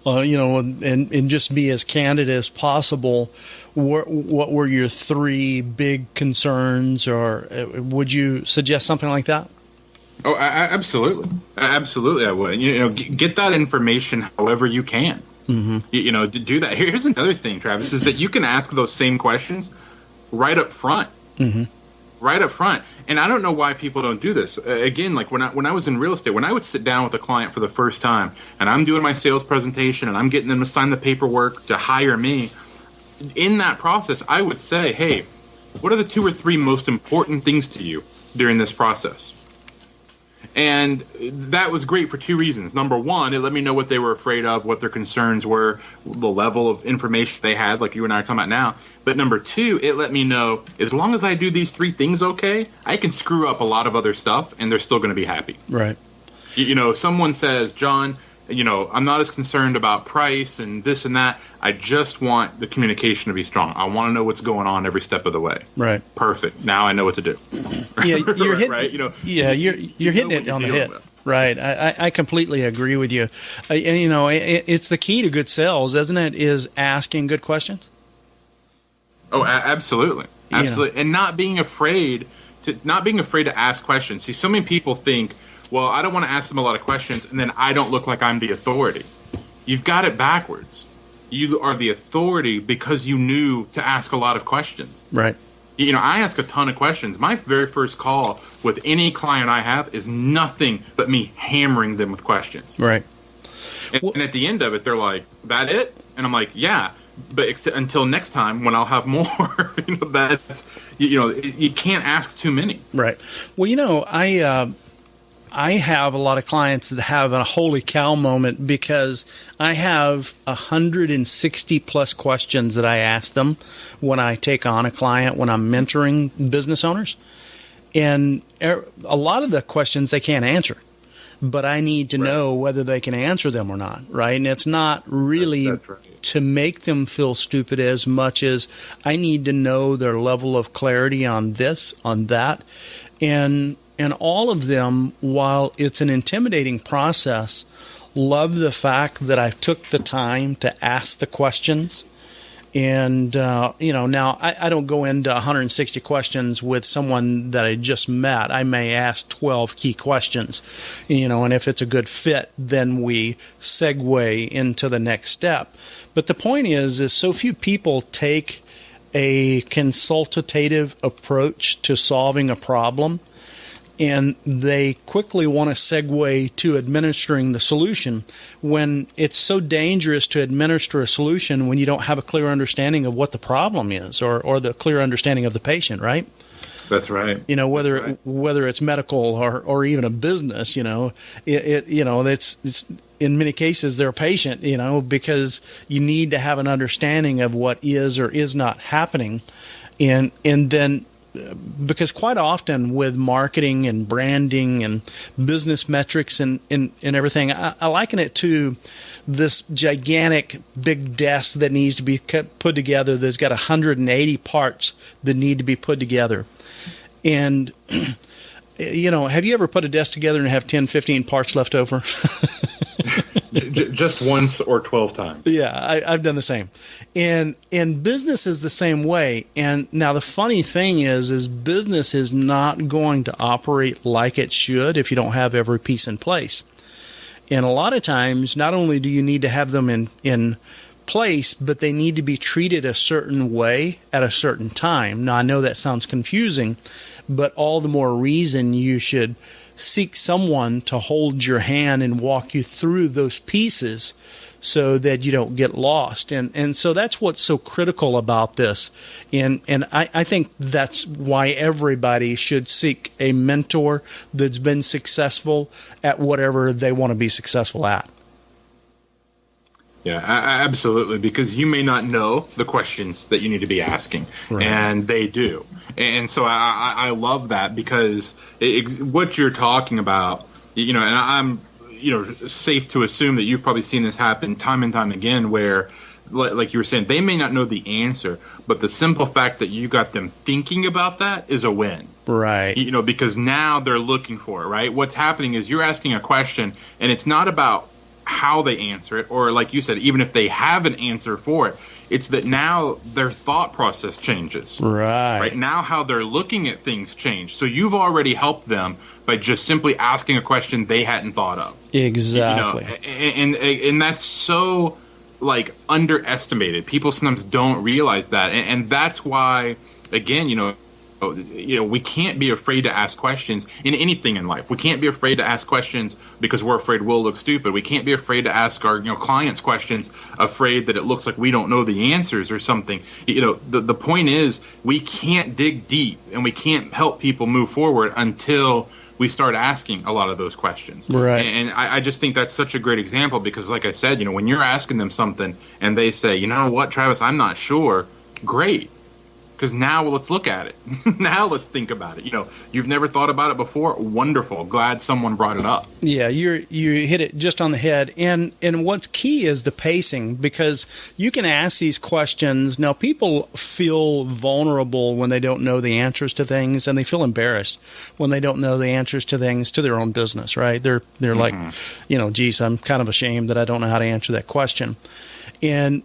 S1: And just be as candid as possible. What were your three big concerns, or would you suggest something like that?
S2: Oh, absolutely. Absolutely, I would. Get that information however you can. To do that. Here's another thing, Travis, is that you can ask those same questions right up front. Right up front. And I don't know why people don't do this. Again, like when I was in real estate, when I would sit down with a client for the first time and I'm doing my sales presentation and I'm getting them to sign the paperwork to hire me, in that process, I would say, hey, what are the 2 or 3 most important things to you during this process? And that was great for 2 reasons. Number one, it let me know what they were afraid of, what their concerns were, the level of information they had, like you and I are talking about now. But number 2, it let me know, as long as I do these 3 things okay, I can screw up a lot of other stuff, and they're still going to be happy.
S1: Right.
S2: If someone says, John, I'm not as concerned about price and this and that. I just want the communication to be strong. I want to know what's going on every step of the way. Right. Perfect. Now I know what to do.
S1: Yeah, you're hitting,
S2: right?
S1: You're hitting it on the head. Right. I completely agree with you. It's the key to good sales, isn't it? Is asking good questions.
S2: Oh, absolutely. Absolutely. And not being afraid to ask questions. See, so many people think, well, I don't want to ask them a lot of questions, and then I don't look like I'm the authority. You've got it backwards. You are the authority because you knew to ask a lot of questions. Right. I ask a ton of questions. My very first call with any client I have is nothing but me hammering them with questions. Right. And at the end of it, they're like, that it? And I'm like, yeah. But until next time when I'll have more, you can't ask too many. Right. Well, I have a lot of clients that have a holy cow moment because I have 160 plus questions that I ask them when I take on a client, when I'm mentoring business owners. And a lot of the questions they can't answer, but I need to know whether they can answer them or not, right? And it's not really to make them feel stupid as much as I need to know their level of clarity on this, on that. And all of them, while it's an intimidating process, love the fact that I took the time to ask the questions
S1: And, now I don't go into 160 questions with someone that I just met. I may ask 12 key questions, and if it's a good fit, then we segue into the next step. But the point is so few people take a consultative approach to solving a problem, and they quickly want to segue to administering the solution when it's so dangerous to administer a solution when you don't have a clear understanding of what the problem is or the clear understanding of the patient, right?
S2: That's right.
S1: Whether it's medical or even a business, it's in many cases they're a patient, because you need to have an understanding of what is or is not happening, and then. Because quite often with marketing and branding and business metrics and everything, I liken it to this gigantic big desk that needs to be put together. That's got 180 parts that need to be put together. And, have you ever put a desk together and have 10, 15 parts left over?
S2: Just once or 12 times.
S1: Yeah, I've done the same. And business is the same way. And now the funny thing is business is not going to operate like it should if you don't have every piece in place. And a lot of times, not only do you need to have them in place, but they need to be treated a certain way at a certain time. Now, I know that sounds confusing, but all the more reason you should seek someone to hold your hand and walk you through those pieces so that you don't get lost. And so that's what's so critical about this. And I think that's why everybody should seek a mentor that's been successful at whatever they want to be successful at.
S2: Yeah, absolutely, because you may not know the questions that you need to be asking, right. And they do. And so I love that because what you're talking about, and I'm, safe to assume that you've probably seen this happen time and time again where, like you were saying, they may not know the answer, but the simple fact that you got them thinking about that is a win.
S1: Right.
S2: Because now they're looking for it, right? What's happening is you're asking a question, and it's not about how they answer it, or like you said, even if they have an answer for it, it's that now their thought process changes.
S1: Right
S2: now how they're looking at things change. So you've already helped them by just simply asking a question they hadn't thought of.
S1: Exactly.
S2: And that's so underestimated. People sometimes don't realize that, and that's why, again, we can't be afraid to ask questions in anything in life. We can't be afraid to ask questions because we're afraid we'll look stupid. We can't be afraid to ask our clients questions, afraid that it looks like we don't know the answers or something. The point is we can't dig deep and we can't help people move forward until we start asking a lot of those questions.
S1: Right.
S2: And I just think that's such a great example because, like I said, when you're asking them something and they say, you know what, Travis, I'm not sure, great. Because now let's look at it. Now let's think about it. You've never thought about it before. Wonderful. Glad someone brought it up.
S1: Yeah, you hit it just on the head. And what's key is the pacing, because you can ask these questions. Now, people feel vulnerable when they don't know the answers to things, and they feel embarrassed when they don't know the answers to things to their own business, right? They're like, geez, I'm kind of ashamed that I don't know how to answer that question. And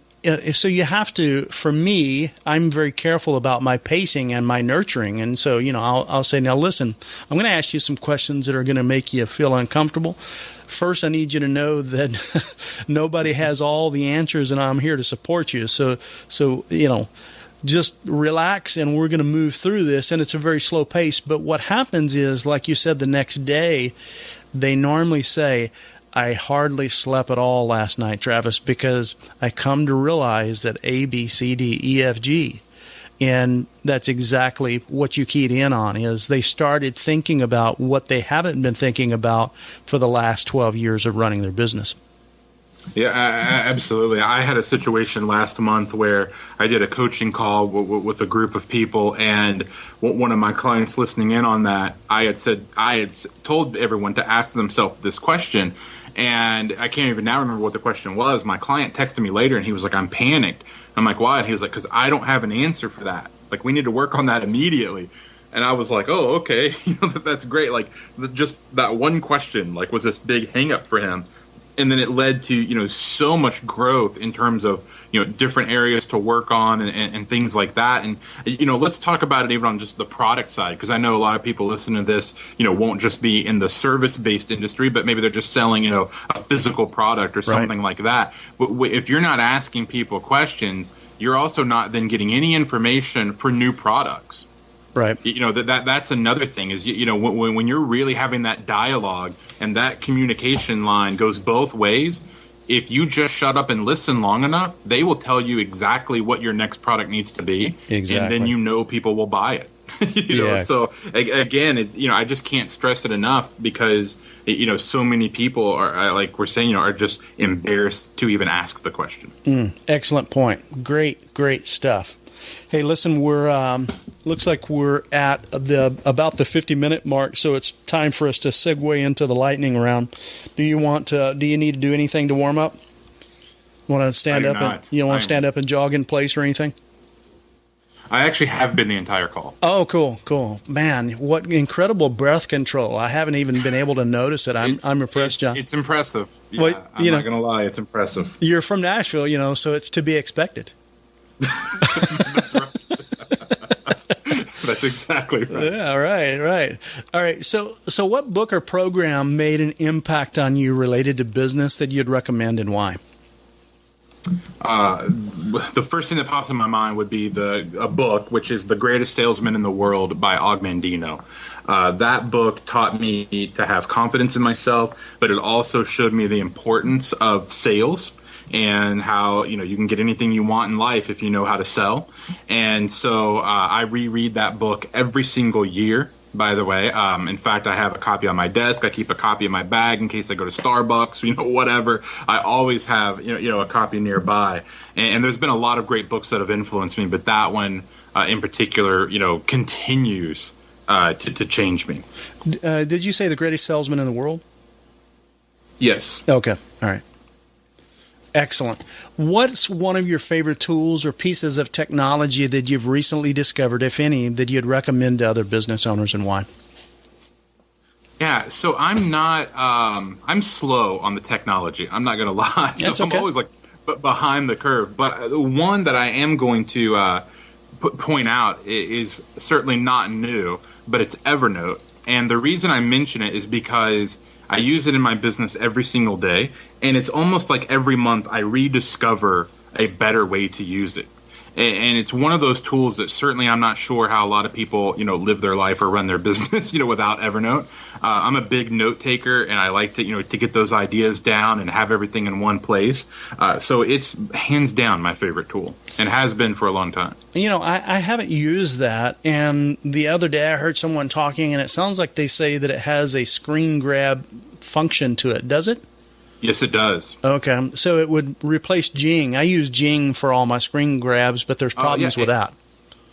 S1: so you have to, for me, I'm very careful about my pacing and my nurturing. And so, I'll say, now listen, I'm going to ask you some questions that are going to make you feel uncomfortable. First, I need you to know that nobody has all the answers and I'm here to support you. So, just relax and we're going to move through this. And it's a very slow pace. But what happens is, like you said, the next day, they normally say, I hardly slept at all last night, Travis, because I come to realize that A, B, C, D, E, F, G. And that's exactly what you keyed in on, is they started thinking about what they haven't been thinking about for the last 12 years of running their business.
S2: Yeah, absolutely. I had a situation last month where I did a coaching call with a group of people, and one of my clients listening in on that, I had told everyone to ask themselves this question. And I can't even now remember what the question was. My client texted me later, and he was like, I'm panicked. I'm like, why? And he was like, because I don't have an answer for that. Like, we need to work on that immediately. And I was like, oh, okay. That's great. Like, just that one question, was this big hang up for him. And then it led to, so much growth in terms of, different areas to work on and things like that. And, let's talk about it even on just the product side, because I know a lot of people listening to this, won't just be in the service-based industry, but maybe they're just selling, a physical product or something like that. But if you're not asking people questions, you're also not then getting any information for new products.
S1: Right.
S2: That's another thing is, when you're really having that dialogue and that communication line goes both ways, if you just shut up and listen long enough, they will tell you exactly what your next product needs to be.
S1: Exactly.
S2: And then people will buy it. So again, it's, I just can't stress it enough because, so many people are, like we're saying, are just embarrassed to even ask the question.
S1: Excellent point. Great stuff. Hey, listen, we're looks like we're at about the 50-minute mark, so it's time for us to segue into the lightning round. Do you need to do anything to warm up? Want to stand up? You don't want to stand up and jog in place or anything?
S2: I actually have been the entire call.
S1: Oh, cool. Man, what incredible breath control. I haven't even been able to notice it. I'm impressed, John.
S2: It's impressive. Yeah,
S1: well,
S2: I'm not going to lie. It's impressive.
S1: You're from Nashville, so it's to be expected.
S2: That's right. That's exactly right.
S1: Yeah, right. All right. So what book or program made an impact on you related to business that you'd recommend and why?
S2: The first thing that pops in my mind would be a book, which is The Greatest Salesman in the World by Og Mandino. That book taught me to have confidence in myself, but it also showed me the importance of sales and how, you can get anything you want in life if you know how to sell. And so I reread that book every single year, by the way. In fact, I have a copy on my desk. I keep a copy in my bag in case I go to Starbucks, whatever. I always have, a copy nearby. And there's been a lot of great books that have influenced me, but that one in particular, continues to change me.
S1: Did you say The Greatest Salesman in the World?
S2: Yes.
S1: Okay. All right. Excellent. What's one of your favorite tools or pieces of technology that you've recently discovered, if any, that you'd recommend to other business owners and why?
S2: Yeah, so I'm slow on the technology. I'm not going to lie.
S1: That's
S2: so
S1: okay.
S2: I'm always behind the curve. But the one that I am going to point out is certainly not new, but it's Evernote. And the reason I mention it is because I use it in my business every single day, and it's almost like every month I rediscover a better way to use it. And it's one of those tools that certainly I'm not sure how a lot of people, live their life or run their business, without Evernote. I'm a big note taker, and I like to, to get those ideas down and have everything in one place. So it's hands down my favorite tool, and has been for a long time.
S1: I haven't used that, and the other day I heard someone talking, and it sounds like they say that it has a screen grab function to it. Does it?
S2: Yes, it does.
S1: Okay, so it would replace Jing. I use Jing for all my screen grabs, but there's problems with that.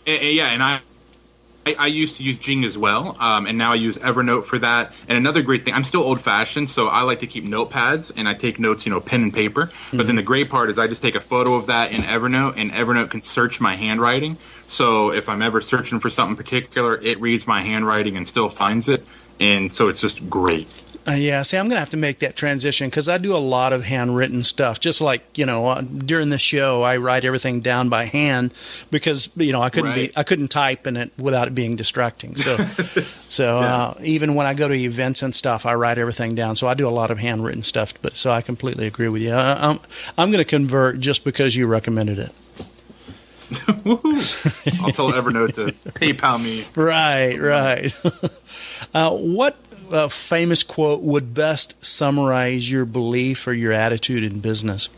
S2: Yeah, and I used to use Jing as well, and now I use Evernote for that. And another great thing, I'm still old-fashioned, so I like to keep notepads, and I take notes, pen and paper. Mm-hmm. But then the great part is I just take a photo of that in Evernote, and Evernote can search my handwriting. So if I'm ever searching for something particular, it reads my handwriting and still finds it. And so it's just great.
S1: Yeah, see, I'm going to have to make that transition because I do a lot of handwritten stuff. Just like, during the show, I write everything down by hand because, I couldn't type in it without it being distracting. So, even when I go to events and stuff, I write everything down. So I do a lot of handwritten stuff. But so I completely agree with you. I'm going to convert just because you recommended it.
S2: I'll tell Evernote to PayPal me.
S1: Right. What famous quote would best summarize your belief or your attitude in business?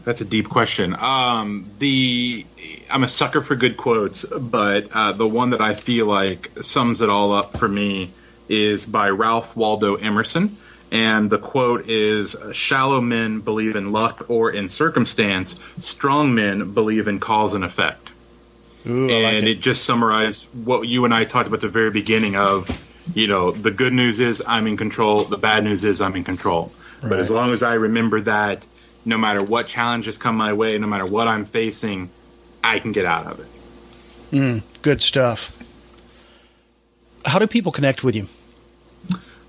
S2: That's a deep question. I'm a sucker for good quotes, but the one that I feel like sums it all up for me is by Ralph Waldo Emerson. And the quote is, "Shallow men believe in luck or in circumstance. Strong men believe in cause and effect."
S1: Ooh,
S2: and it just summarized what you and I talked about at the very beginning of, the good news is I'm in control. The bad news is I'm in control. Right. But as long as I remember that, no matter what challenges come my way, no matter what I'm facing, I can get out of it.
S1: Good stuff. How do people connect with you?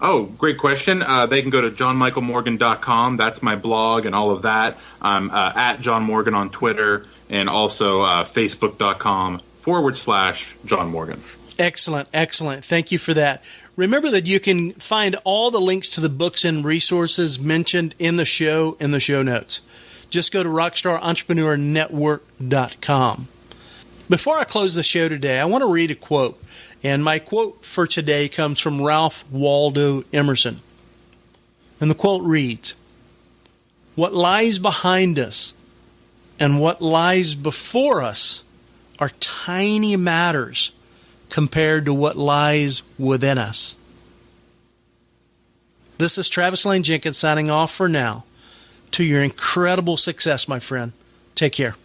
S2: Oh, great question. They can go to johnmichaelmorgan.com. That's my blog and all of that. I'm at John Morgan on Twitter and also facebook.com/John Morgan.
S1: Excellent, excellent. Thank you for that. Remember that you can find all the links to the books and resources mentioned in the show notes. Just go to rockstarentrepreneur.network.com. Before I close the show today, I want to read a quote. And my quote for today comes from Ralph Waldo Emerson. And the quote reads, "What lies behind us and what lies before us are tiny matters compared to what lies within us." This is Travis Lane Jenkins signing off for now. To your incredible success, my friend. Take care.